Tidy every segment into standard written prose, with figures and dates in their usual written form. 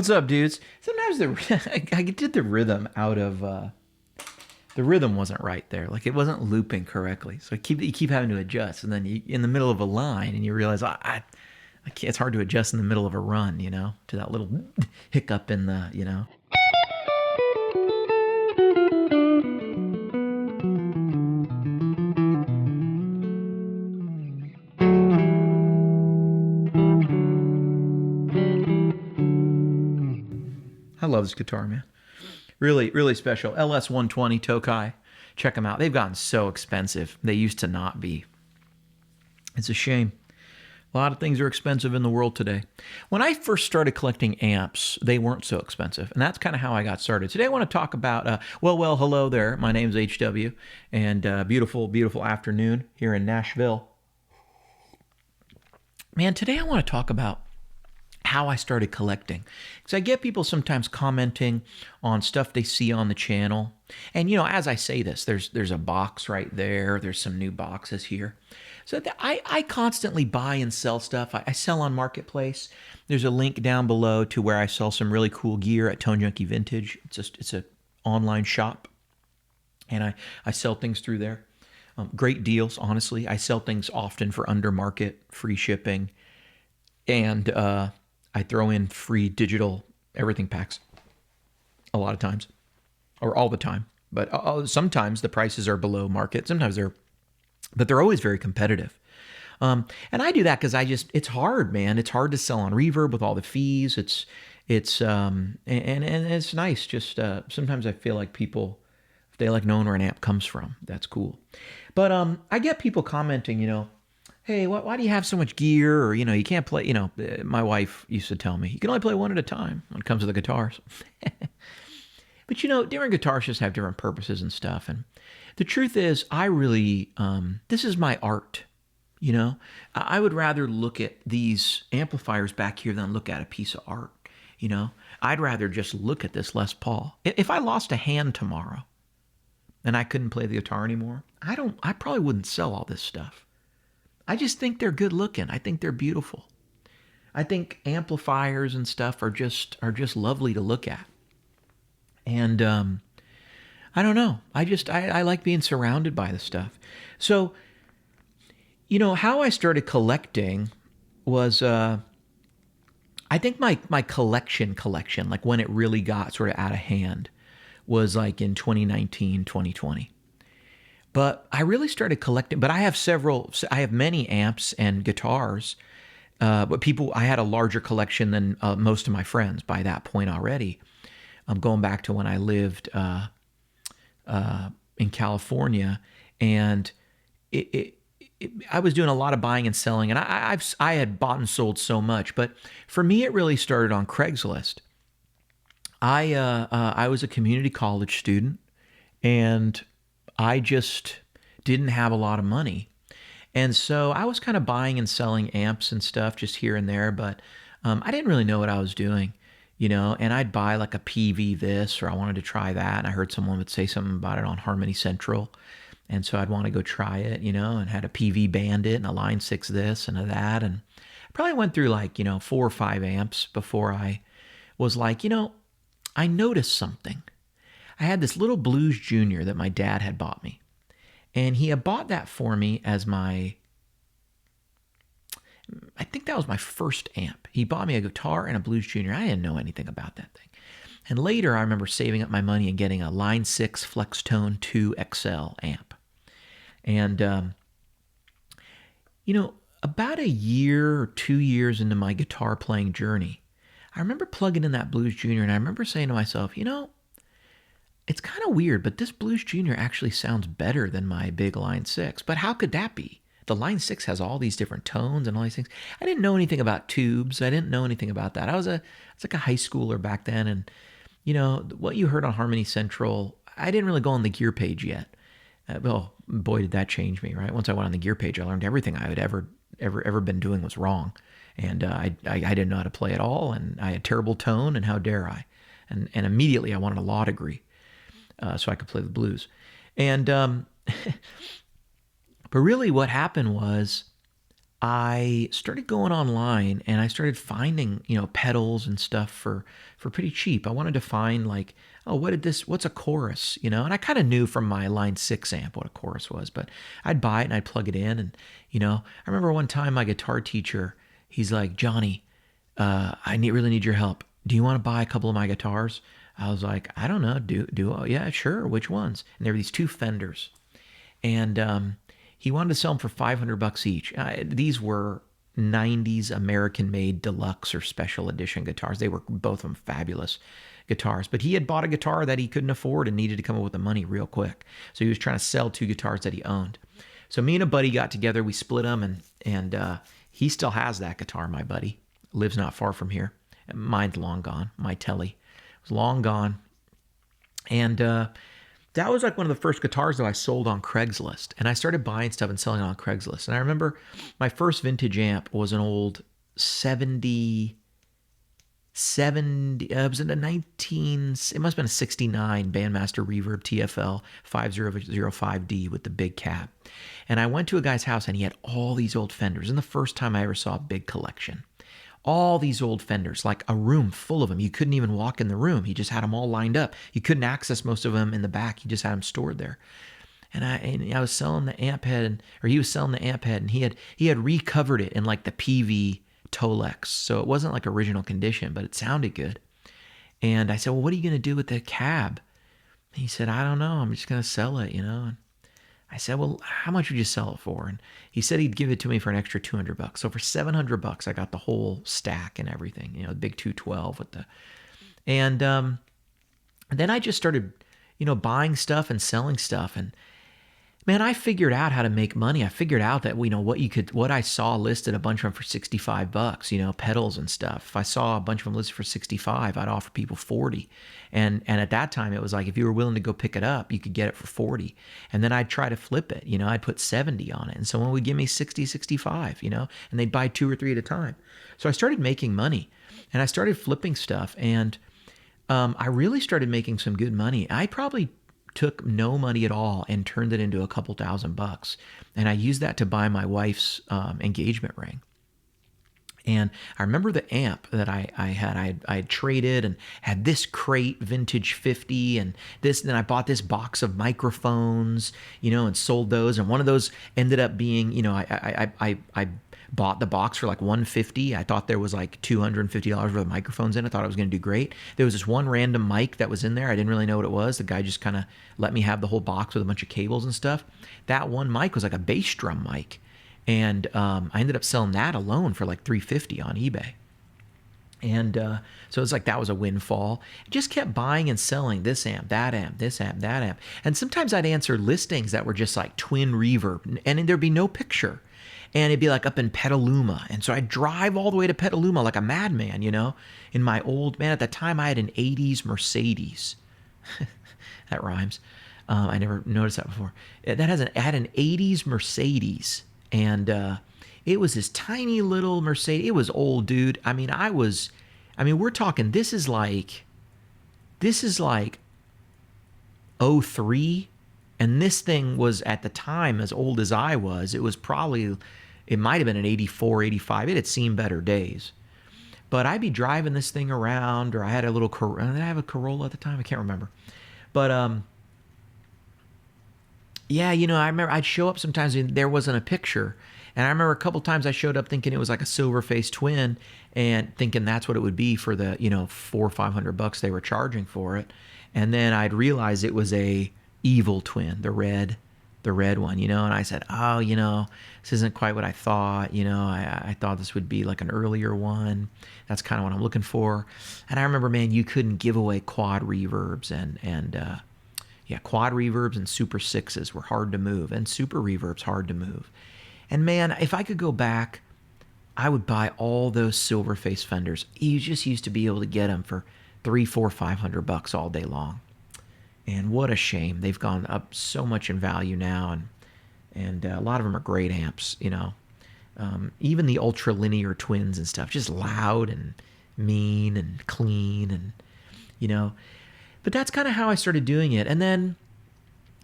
What's up, dudes? Sometimes I did the rhythm out of the rhythm wasn't right there. Like it wasn't looping correctly. So you keep having to adjust, and then you in the middle of a line, and you realize I can't. It's hard to adjust in the middle of a run, to that little hiccup in the. I love this guitar, man. Really, really special. LS 120 Tokai. Check them out. They've gotten so expensive. They used to not be. It's a shame. A lot of things are expensive in the world today. When I first started collecting amps, they weren't so expensive. And that's kind of how I got started. Today I want to talk about, hello there. My name's HW. And beautiful, beautiful afternoon here in Nashville. Man, today I want to talk about how I started collecting. Because I get people sometimes commenting on stuff they see on the channel. And, as I say this, there's a box right there. There's some new boxes here. So I constantly buy and sell stuff. I sell on Marketplace. There's a link down below to where I sell some really cool gear at Tone Junkie Vintage. It's an online shop. And I sell things through there. Great deals, honestly. I sell things often for under market, free shipping. And I throw in free digital everything packs a lot of times, or all the time. But sometimes the prices are below market. Sometimes but they're always very competitive. And I do that because it's hard, man. It's hard to sell on Reverb with all the fees. And it's nice. Just sometimes I feel like people, if they like knowing where an amp comes from, that's cool. But I get people commenting, hey, why do you have so much gear? Or, you can't play, my wife used to tell me, you can only play one at a time when it comes to the guitars. But, different guitars just have different purposes and stuff. And the truth is, I really, this is my art, I would rather look at these amplifiers back here than look at a piece of art, I'd rather just look at this Les Paul. If I lost a hand tomorrow and I couldn't play the guitar anymore, I probably wouldn't sell all this stuff. I just think they're good looking. I think they're beautiful. I think amplifiers and stuff are just lovely to look at. And I don't know. I like being surrounded by the stuff. So, how I started collecting was I think my collection, like when it really got sort of out of hand, was like in 2019, 2020. But I really started collecting, but I have many amps and guitars, but I had a larger collection than most of my friends by that point already. I'm going back to when I lived in California, and I was doing a lot of buying and selling, and I had bought and sold so much, but for me, it really started on Craigslist. I was a community college student, and I just didn't have a lot of money. And so I was kind of buying and selling amps and stuff just here and there, but I didn't really know what I was doing, and I'd buy like a PV this, or I wanted to try that. And I heard someone would say something about it on Harmony Central. And so I'd want to go try it, and had a PV Bandit and a Line 6 this and a that. And I probably went through like, 4 or 5 amps before I was like, I noticed something. I had this little Blues Junior that my dad had bought me. And he had bought that for me as I think that was my first amp. He bought me a guitar and a Blues Junior. I didn't know anything about that thing. And later I remember saving up my money and getting a Line 6 Flextone 2 XL amp. And, about a year or 2 years into my guitar playing journey, I remember plugging in that Blues Junior, and I remember saying to myself, it's kind of weird, but this Blues Junior actually sounds better than my big Line 6. But how could that be? The Line 6 has all these different tones and all these things. I didn't know anything about tubes. I didn't know anything about that. I was like a high schooler back then, and what you heard on Harmony Central, I didn't really go on the gear page yet. Well, boy, did that change me, right? Once I went on the gear page, I learned everything I had ever been doing was wrong, and I didn't know how to play at all, and I had terrible tone, and how dare I? And immediately I wanted a law degree. So I could play the blues. And but really what happened was I started going online and I started finding, pedals and stuff for pretty cheap. I wanted to find like, oh, what's a chorus, And I kind of knew from my Line 6 amp what a chorus was, but I'd buy it and I'd plug it in. And, I remember one time my guitar teacher, he's like, Johnny, really need your help. Do you want to buy a couple of my guitars? I was like, I don't know. Yeah, sure. Which ones? And there were these two Fenders. And he wanted to sell them for $500 each. These were 90s American-made deluxe or special edition guitars. They were both of them fabulous guitars. But he had bought a guitar that he couldn't afford and needed to come up with the money real quick. So he was trying to sell two guitars that he owned. So me and a buddy got together. We split them, and he still has that guitar, my buddy. Lives not far from here. Mine's long gone. My Telly was long gone. And that was like one of the first guitars that I sold on Craigslist. And I started buying stuff and selling it on Craigslist. And I remember my first vintage amp was an old 70, it was in a it must have been a 69 Bandmaster Reverb TFL 5005D with the big cap. And I went to a guy's house and he had all these old Fenders. And the first time I ever saw a big collection. All these old Fenders, like a room full of them. You couldn't even walk in the room. He just had them all lined up. You couldn't access most of them in the back. He just had them stored there. And I was selling the amp head, or he was selling the amp head, and he had recovered it in like the PV Tolex. So it wasn't like original condition, but it sounded good. And I said, well, what are you going to do with the cab? And he said, I don't know. I'm just going to sell it, And I said, well, how much would you sell it for? And he said he'd give it to me for an extra $200. So for $700, I got the whole stack and everything, the big 212 with the, and then I just started, buying stuff and selling stuff. And man, I figured out how to make money. I figured out that, what I saw listed a bunch of them for $65, pedals and stuff. If I saw a bunch of them listed for 65, I'd offer people 40. And at that time, it was like, if you were willing to go pick it up, you could get it for 40. And then I'd try to flip it, I'd put 70 on it. And someone would give me 60, 65, and they'd buy 2 or 3 at a time. So I started making money and I started flipping stuff. And I really started making some good money. I probably took no money at all and turned it into a couple $1,000. And I used that to buy my wife's engagement ring. And I remember the amp that I had traded and had this crate vintage 50 and this, then I bought this box of microphones, and sold those. And one of those ended up being, I bought the box for like $150. I thought there was like $250 worth of microphones in it. I thought it was going to do great. There was this one random mic that was in there. I didn't really know what it was. The guy just kind of let me have the whole box with a bunch of cables and stuff. That one mic was like a bass drum mic. And I ended up selling that alone for like $350 on eBay. And so it's like that was a windfall. Just kept buying and selling this amp, that amp, this amp, that amp. And sometimes I'd answer listings that were just like twin reverb, and there'd be no picture. And it'd be like up in Petaluma. And so I'd drive all the way to Petaluma like a madman, in my old, man, at the time I had an 80s Mercedes. That rhymes. I never noticed that before. I had an 80s Mercedes. And it was this tiny little Mercedes. It was old, dude. We're talking, this is like '03. And this thing was, at the time, as old as I was, it might have been an 84, 85. It had seen better days. But I'd be driving this thing around, or I had a little, did I have a Corolla at the time? I can't remember. But, yeah, I remember I'd show up sometimes and there wasn't a picture. And I remember a couple times I showed up thinking it was like a silver-faced twin and thinking that's what it would be for the, $400 or $500 they were charging for it. And then I'd realize it was a evil twin, the red one, and I said, oh, this isn't quite what I thought, I thought this would be like an earlier one. That's kind of what I'm looking for. And I remember, man, you couldn't give away quad reverbs and quad reverbs and super sixes were hard to move, and super reverbs hard to move. And man, if I could go back, I would buy all those silver face Fenders. You just used to be able to get them for $300, $400, $500 all day long. And what a shame. They've gone up so much in value now, and a lot of them are great amps, even the ultra linear twins and stuff, just loud and mean and clean, and but that's kind of how I started doing it. And then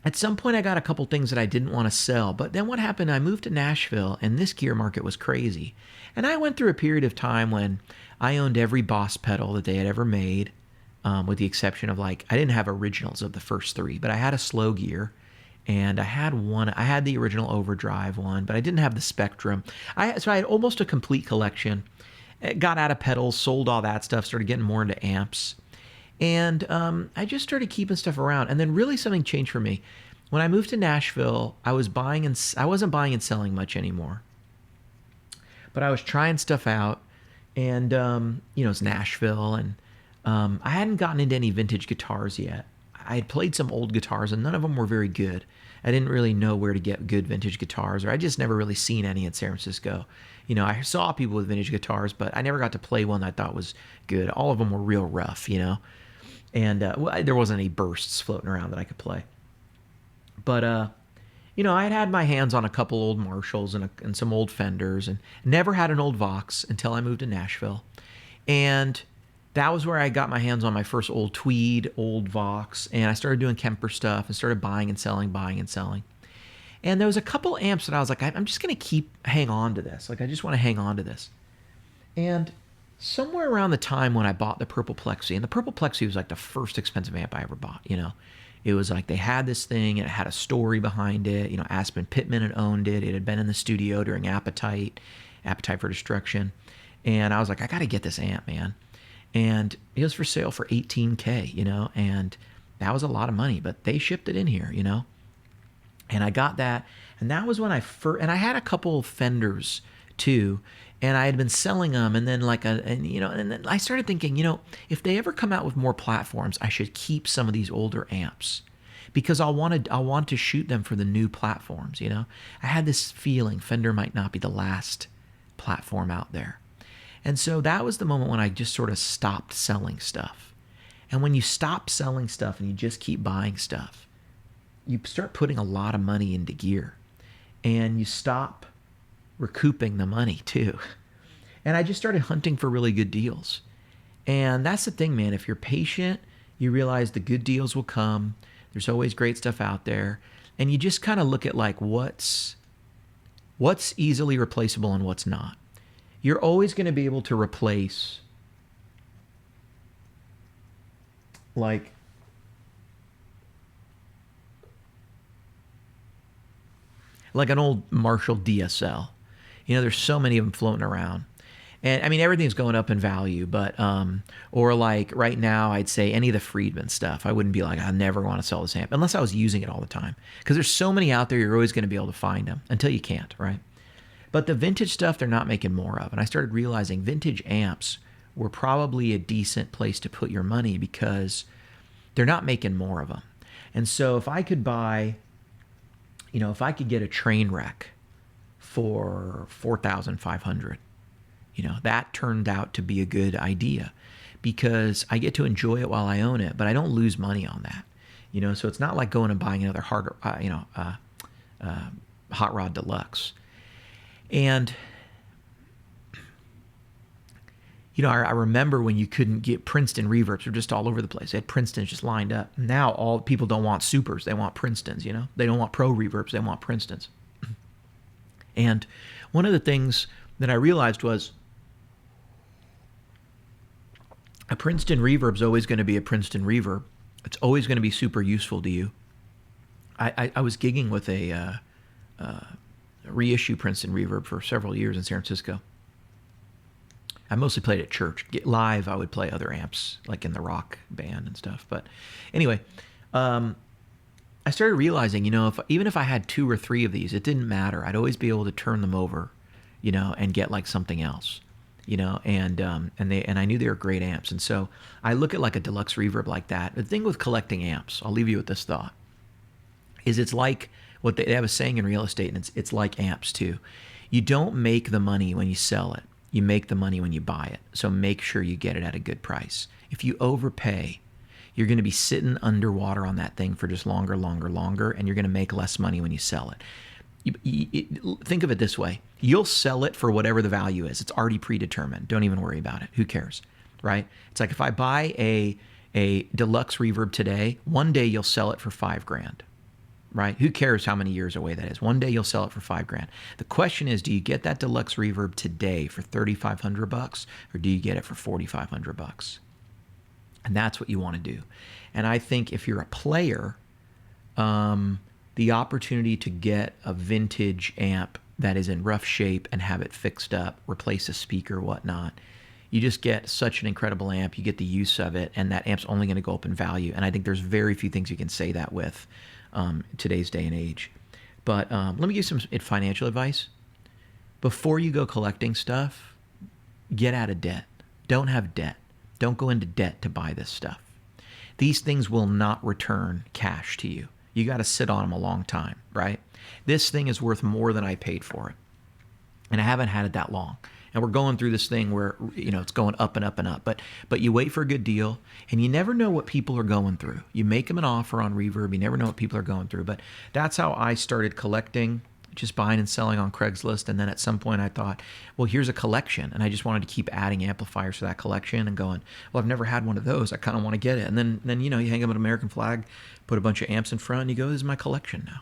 At some point, I got a couple things that I didn't want to sell. But then what happened? I moved to Nashville, and this gear market was crazy. And I went through a period of time when I owned every Boss pedal that they had ever made, with the exception of like, I didn't have originals of the first three, but I had a slow gear. And I had one, I had the original Overdrive one, but I didn't have the Spectrum. So I had almost a complete collection. Got out of pedals, sold all that stuff, started getting more into amps. And I just started keeping stuff around. And then really something changed for me. When I moved to Nashville, I wasn't buying and selling much anymore. But I was trying stuff out. And, it's Nashville. And I hadn't gotten into any vintage guitars yet. I had played some old guitars, and none of them were very good. I didn't really know where to get good vintage guitars, or I just never really seen any in San Francisco. I saw people with vintage guitars, but I never got to play one that I thought was good. All of them were real rough, and there wasn't any bursts floating around that I could play. But I had my hands on a couple old Marshalls and some old Fenders, and never had an old Vox until I moved to Nashville. And that was where I got my hands on my first old Tweed, old Vox, and I started doing Kemper stuff and started buying and selling. And there was a couple amps that I was like, I'm just going to hang on to this. Like, I just want to hang on to this. And somewhere around the time when I bought the Purple Plexi, and the Purple Plexi was like the first expensive amp I ever bought, It was like they had this thing and it had a story behind it. Aspen Pittman had owned it. It had been in the studio during Appetite for Destruction. And I was like, I got to get this amp, man. And it was for sale for $18K, and that was a lot of money, but they shipped it in here, and I got that. And that was when and I had a couple of Fenders too, and I had been selling them. And then and then I started thinking, if they ever come out with more platforms, I should keep some of these older amps because I want to shoot them for the new platforms. I had this feeling Fender might not be the last platform out there. And so that was the moment when I just sort of stopped selling stuff. And when you stop selling stuff and you just keep buying stuff, you start putting a lot of money into gear. And you stop recouping the money too. And I just started hunting for really good deals. And that's the thing, man. If you're patient, you realize the good deals will come. There's always great stuff out there. And you just kind of look at like what's easily replaceable and what's not. You're always going to be able to replace like an old Marshall DSL. There's so many of them floating around. And I mean, everything's going up in value, but, or like right now, I'd say any of the Friedman stuff, I wouldn't be like, I never want to sell this amp unless I was using it all the time. Because there's so many out there, you're always going to be able to find them until you can't, right? But the vintage stuff, they're not making more of. And I started realizing vintage amps were probably a decent place to put your money because they're not making more of them. And so if I could buy, if I could get a train wreck for $4,500, that turned out to be a good idea because I get to enjoy it while I own it, but I don't lose money on that. So it's not like going and buying another Hot Rod Deluxe. And, I remember when you couldn't get Princeton reverbs were just all over the place. They had Princetons just lined up. Now all people don't want supers. They want Princetons, They don't want pro reverbs. They want Princetons. And one of the things that I realized was a Princeton reverb is always going to be a Princeton reverb. It's always going to be super useful to you. I was gigging with a reissue Princeton reverb for several years in San Francisco. I mostly played at church. Live, I would play other amps, like in the rock band and stuff. But anyway, I started realizing, even if I had 2 or 3 of these, it didn't matter. I'd always be able to turn them over, and get like something else, and I knew they were great amps. And so I look at like a deluxe reverb like that. The thing with collecting amps, I'll leave you with this thought, is it's like what they have a saying in real estate, and it's like amps too. You don't make the money when you sell it. You make the money when you buy it. So make sure you get it at a good price. If you overpay, you're going to be sitting underwater on that thing for just longer, and you're going to make less money when you sell it. Think of it this way. You'll sell it for whatever the value is. It's already predetermined. Don't even worry about it. Who cares, right? It's like if I buy a deluxe reverb today, one day you'll sell it for $5,000. right? Who cares how many years away that is? One day you'll sell it for $5,000. The question is, do you get that deluxe reverb today for $3,500, or do you get it for $4,500? And that's what you want to do. And I think if you're a player, the opportunity to get a vintage amp that is in rough shape and have it fixed up, replace a speaker, whatnot, you just get such an incredible amp. You get the use of it, and that amp's only going to go up in value. And I think there's very few things you can say that with today's day and age. But let me give you some financial advice. Before you go collecting stuff, get out of debt. Don't have debt. Don't go into debt to buy this stuff. These things will not return cash to you. You got to sit on them a long time, right? This thing is worth more than I paid for it. And I haven't had it that long. And we're going through this thing where, it's going up and up and up. But you wait for a good deal, and you never know what people are going through. You make them an offer on Reverb. You never know what people are going through. But that's how I started collecting, just buying and selling on Craigslist. And then at some point I thought, well, here's a collection. And I just wanted to keep adding amplifiers to that collection and going, well, I've never had one of those. I kind of want to get it. And then you hang up an American flag, put a bunch of amps in front, and you go, this is my collection now.